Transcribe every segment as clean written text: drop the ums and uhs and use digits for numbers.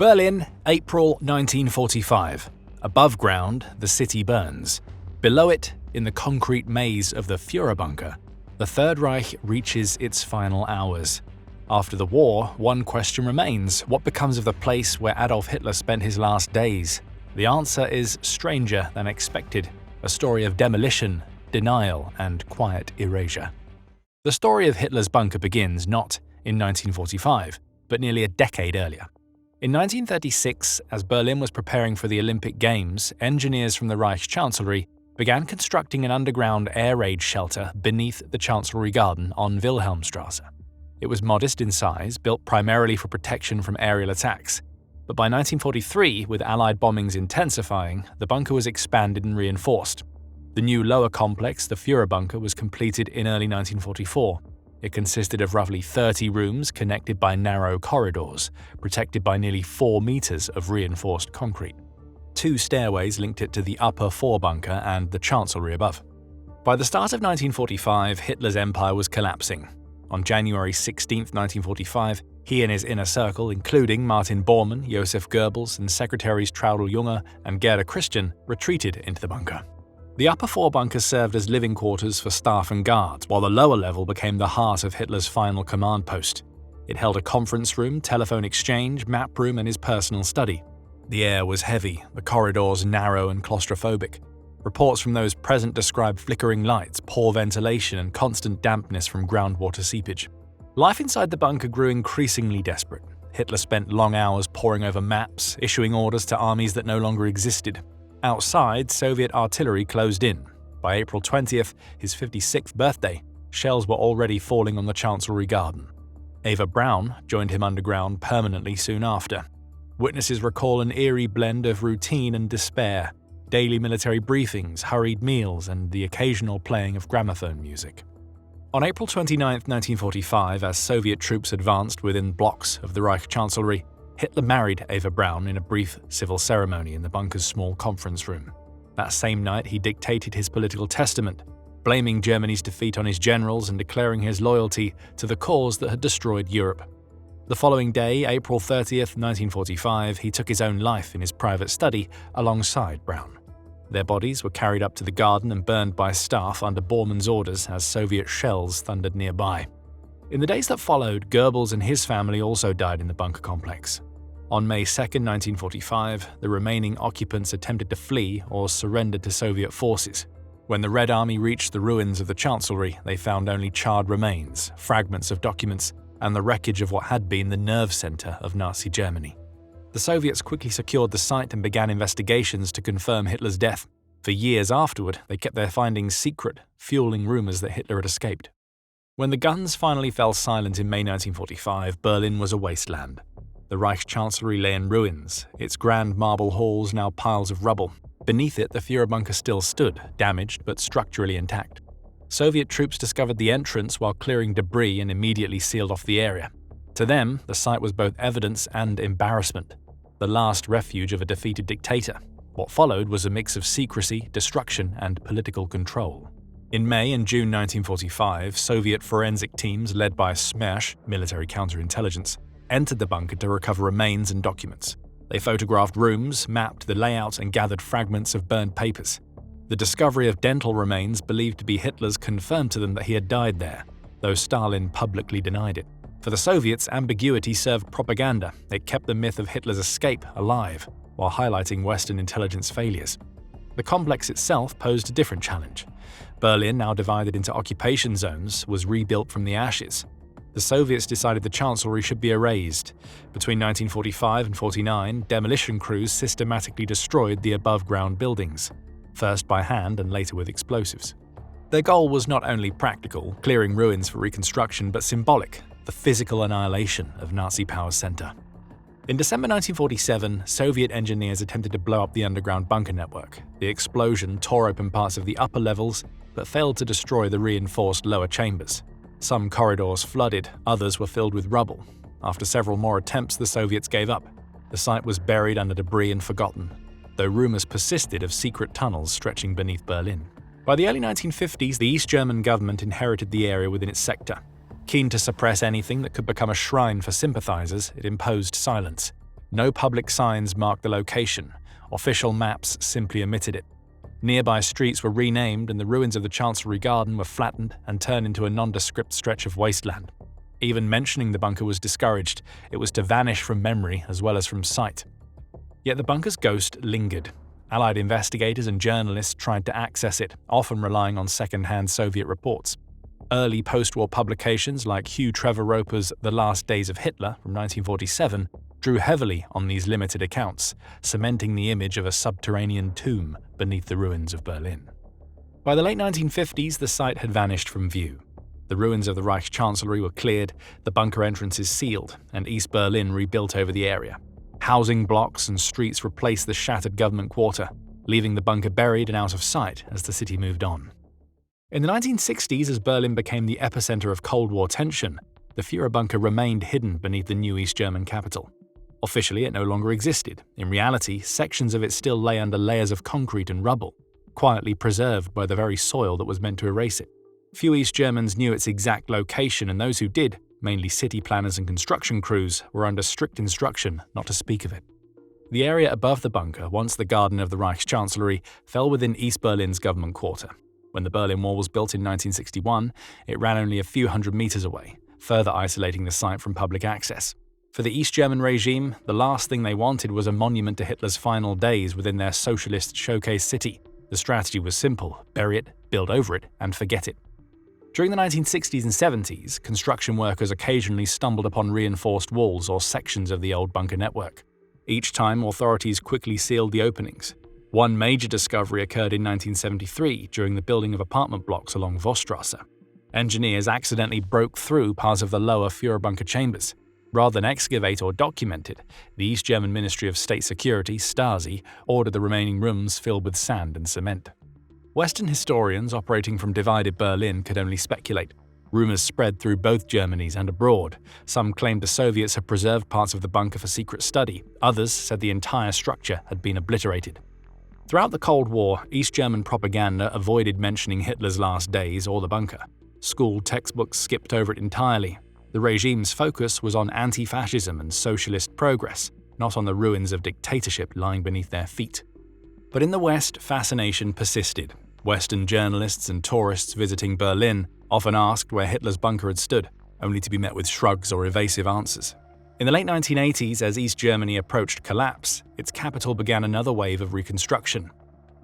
Berlin, April 1945. Above ground, the city burns. Below it, in the concrete maze of the Führerbunker, the Third Reich reaches its final hours. After the war, one question remains: what becomes of the place where Adolf Hitler spent his last days? The answer is stranger than expected, a story of demolition, denial, and quiet erasure. The story of Hitler's bunker begins not in 1945, but nearly a decade earlier. In 1936, as Berlin was preparing for the Olympic Games, engineers from the Reich Chancellery began constructing an underground air raid shelter beneath the Chancellery Garden on Wilhelmstrasse. It was modest in size, built primarily for protection from aerial attacks. But by 1943, with Allied bombings intensifying, the bunker was expanded and reinforced. The new lower complex, the Führerbunker, was completed in early 1944. It consisted of roughly 30 rooms connected by narrow corridors, protected by nearly 4 meters of reinforced concrete. 2 stairways linked it to the upper Führerbunker and the Chancellery above. By the start of 1945, Hitler's empire was collapsing. On January 16, 1945, he and his inner circle, including Martin Bormann, Joseph Goebbels, and secretaries Traudl Junge and Gerda Christian, retreated into the bunker. The upper Führerbunker served as living quarters for staff and guards, while the lower level became the heart of Hitler's final command post. It held a conference room, telephone exchange, map room, and his personal study. The air was heavy, the corridors narrow and claustrophobic. Reports from those present described flickering lights, poor ventilation, and constant dampness from groundwater seepage. Life inside the bunker grew increasingly desperate. Hitler spent long hours poring over maps, issuing orders to armies that no longer existed. Outside, Soviet artillery closed in. By April 20th, his 56th birthday, shells were already falling on the Chancellery Garden. Eva Braun joined him underground permanently soon after. Witnesses recall an eerie blend of routine and despair, daily military briefings, hurried meals, and the occasional playing of gramophone music. On April 29, 1945, as Soviet troops advanced within blocks of the Reich Chancellery, Hitler married Eva Braun in a brief civil ceremony in the bunker's small conference room. That same night, he dictated his political testament, blaming Germany's defeat on his generals and declaring his loyalty to the cause that had destroyed Europe. The following day, April 30th, 1945, he took his own life in his private study alongside Braun. Their bodies were carried up to the garden and burned by staff under Bormann's orders as Soviet shells thundered nearby. In the days that followed, Goebbels and his family also died in the bunker complex. On May 2, 1945, the remaining occupants attempted to flee or surrendered to Soviet forces. When the Red Army reached the ruins of the Chancellery, they found only charred remains, fragments of documents, and the wreckage of what had been the nerve center of Nazi Germany. The Soviets quickly secured the site and began investigations to confirm Hitler's death. For years afterward, they kept their findings secret, fueling rumors that Hitler had escaped. When the guns finally fell silent in May 1945, Berlin was a wasteland. The Reich Chancellery lay in ruins, its grand marble halls now piles of rubble. Beneath it, the Führerbunker still stood, damaged but structurally intact. Soviet troops discovered the entrance while clearing debris and immediately sealed off the area. To them, the site was both evidence and embarrassment, the last refuge of a defeated dictator. What followed was a mix of secrecy, destruction, and political control. In May and June 1945, Soviet forensic teams led by SMERSH, military counterintelligence, entered the bunker to recover remains and documents. They photographed rooms, mapped the layout, and gathered fragments of burned papers. The discovery of dental remains believed to be Hitler's confirmed to them that he had died there, though Stalin publicly denied it. For the Soviets, ambiguity served propaganda. It kept the myth of Hitler's escape alive, while highlighting Western intelligence failures. The complex itself posed a different challenge. Berlin, now divided into occupation zones, was rebuilt from the ashes. The Soviets decided the Chancellery should be erased. Between 1945 and 49, demolition crews systematically destroyed the above-ground buildings, first by hand and later with explosives. Their goal was not only practical, clearing ruins for reconstruction, but symbolic, the physical annihilation of Nazi power center. In December 1947, Soviet engineers attempted to blow up the underground bunker network. The explosion tore open parts of the upper levels, but failed to destroy the reinforced lower chambers. Some corridors flooded, others were filled with rubble. After several more attempts, the Soviets gave up. The site was buried under debris and forgotten, though rumors persisted of secret tunnels stretching beneath Berlin. By the early 1950s, the East German government inherited the area within its sector. Keen to suppress anything that could become a shrine for sympathizers, it imposed silence. No public signs marked the location. Official maps simply omitted it. Nearby streets were renamed and the ruins of the Chancellery Garden were flattened and turned into a nondescript stretch of wasteland. Even mentioning the bunker was discouraged. It was to vanish from memory as well as from sight. Yet the bunker's ghost lingered. Allied investigators and journalists tried to access it, often relying on second-hand Soviet reports. Early post-war publications like Hugh Trevor Roper's The Last Days of Hitler from 1947 drew heavily on these limited accounts, cementing the image of a subterranean tomb beneath the ruins of Berlin. By the late 1950s, the site had vanished from view. The ruins of the Reich Chancellery were cleared, the bunker entrances sealed, and East Berlin rebuilt over the area. Housing blocks and streets replaced the shattered government quarter, leaving the bunker buried and out of sight as the city moved on. In the 1960s, as Berlin became the epicenter of Cold War tension, the Führerbunker remained hidden beneath the new East German capital. Officially, it no longer existed. In reality, sections of it still lay under layers of concrete and rubble, quietly preserved by the very soil that was meant to erase it. Few East Germans knew its exact location, and those who did, mainly city planners and construction crews, were under strict instruction not to speak of it. The area above the bunker, once the garden of the Reichschancellery, fell within East Berlin's government quarter. When the Berlin Wall was built in 1961, it ran only a few hundred meters away, further isolating the site from public access. For the East German regime, the last thing they wanted was a monument to Hitler's final days within their socialist showcase city. The strategy was simple: bury it, build over it, and forget it. During the 1960s and 70s, construction workers occasionally stumbled upon reinforced walls or sections of the old bunker network. Each time, authorities quickly sealed the openings. One major discovery occurred in 1973 during the building of apartment blocks along Vossstrasse. Engineers accidentally broke through parts of the lower Führerbunker chambers. Rather than excavate or document it, the East German Ministry of State Security, Stasi, ordered the remaining rooms filled with sand and cement. Western historians operating from divided Berlin could only speculate. Rumors spread through both Germanies and abroad. Some claimed the Soviets had preserved parts of the bunker for secret study. Others said the entire structure had been obliterated. Throughout the Cold War, East German propaganda avoided mentioning Hitler's last days or the bunker. School textbooks skipped over it entirely. The regime's focus was on anti-fascism and socialist progress, not on the ruins of dictatorship lying beneath their feet. But in the West, fascination persisted. Western journalists and tourists visiting Berlin often asked where Hitler's bunker had stood, only to be met with shrugs or evasive answers. In the late 1980s, as East Germany approached collapse, its capital began another wave of reconstruction.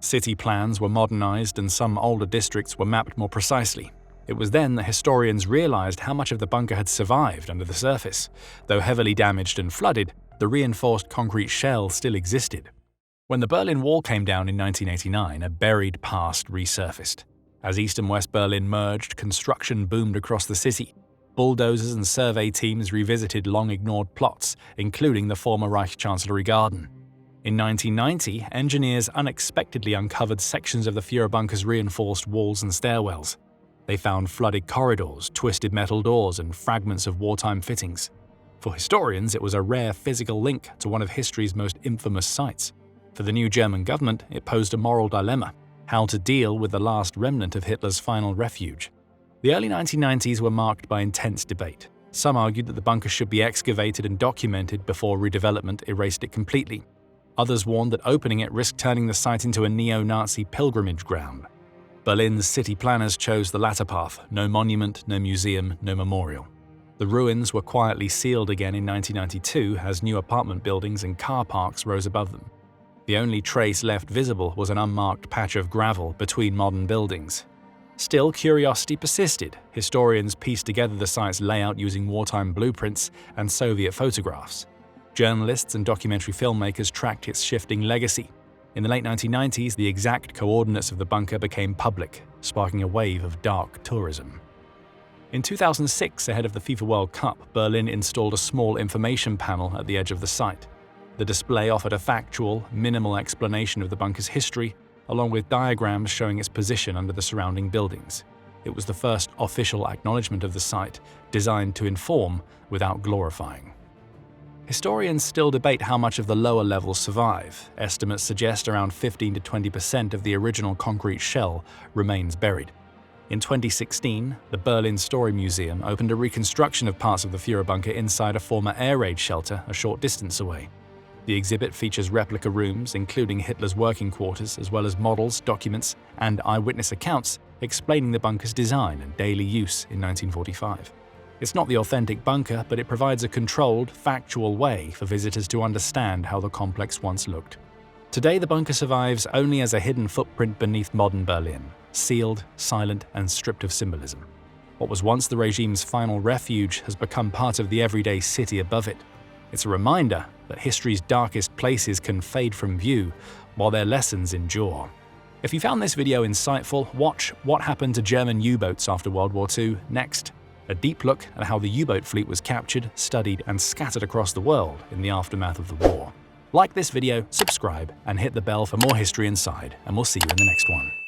City plans were modernized and some older districts were mapped more precisely. It was then that historians realized how much of the bunker had survived under the surface. Though heavily damaged and flooded, the reinforced concrete shell still existed. When the Berlin Wall came down in 1989, a buried past resurfaced. As East and West Berlin merged, construction boomed across the city. Bulldozers and survey teams revisited long-ignored plots, including the former Reich Chancellery Garden. In 1990, engineers unexpectedly uncovered sections of the Führerbunker's reinforced walls and stairwells. They found flooded corridors, twisted metal doors, and fragments of wartime fittings. For historians, it was a rare physical link to one of history's most infamous sites. For the new German government, it posed a moral dilemma: how to deal with the last remnant of Hitler's final refuge. The early 1990s were marked by intense debate. Some argued that the bunker should be excavated and documented before redevelopment erased it completely. Others warned that opening it risked turning the site into a neo-Nazi pilgrimage ground. Berlin's city planners chose the latter path: no monument, no museum, no memorial. The ruins were quietly sealed again in 1992 as new apartment buildings and car parks rose above them. The only trace left visible was an unmarked patch of gravel between modern buildings. Still, curiosity persisted. Historians pieced together the site's layout using wartime blueprints and Soviet photographs. Journalists and documentary filmmakers tracked its shifting legacy. In the late 1990s, the exact coordinates of the bunker became public, sparking a wave of dark tourism. In 2006, ahead of the FIFA World Cup, Berlin installed a small information panel at the edge of the site. The display offered a factual, minimal explanation of the bunker's history, along with diagrams showing its position under the surrounding buildings. It was the first official acknowledgement of the site, designed to inform without glorifying. Historians still debate how much of the lower levels survive. Estimates suggest around 15 to 20% of the original concrete shell remains buried. In 2016, the Berlin Story Museum opened a reconstruction of parts of the Führerbunker inside a former air raid shelter a short distance away. The exhibit features replica rooms, including Hitler's working quarters, as well as models, documents, and eyewitness accounts explaining the bunker's design and daily use in 1945. It's not the authentic bunker, but it provides a controlled, factual way for visitors to understand how the complex once looked. Today, the bunker survives only as a hidden footprint beneath modern Berlin, sealed, silent, and stripped of symbolism. What was once the regime's final refuge has become part of the everyday city above it. It's a reminder that history's darkest places can fade from view, while their lessons endure. If you found this video insightful, watch What Happened to German U-Boats After World War II next. A deep look at how the U-boat fleet was captured, studied, and scattered across the world in the aftermath of the war. Like this video, subscribe, and hit the bell for more History Inside, and we'll see you in the next one.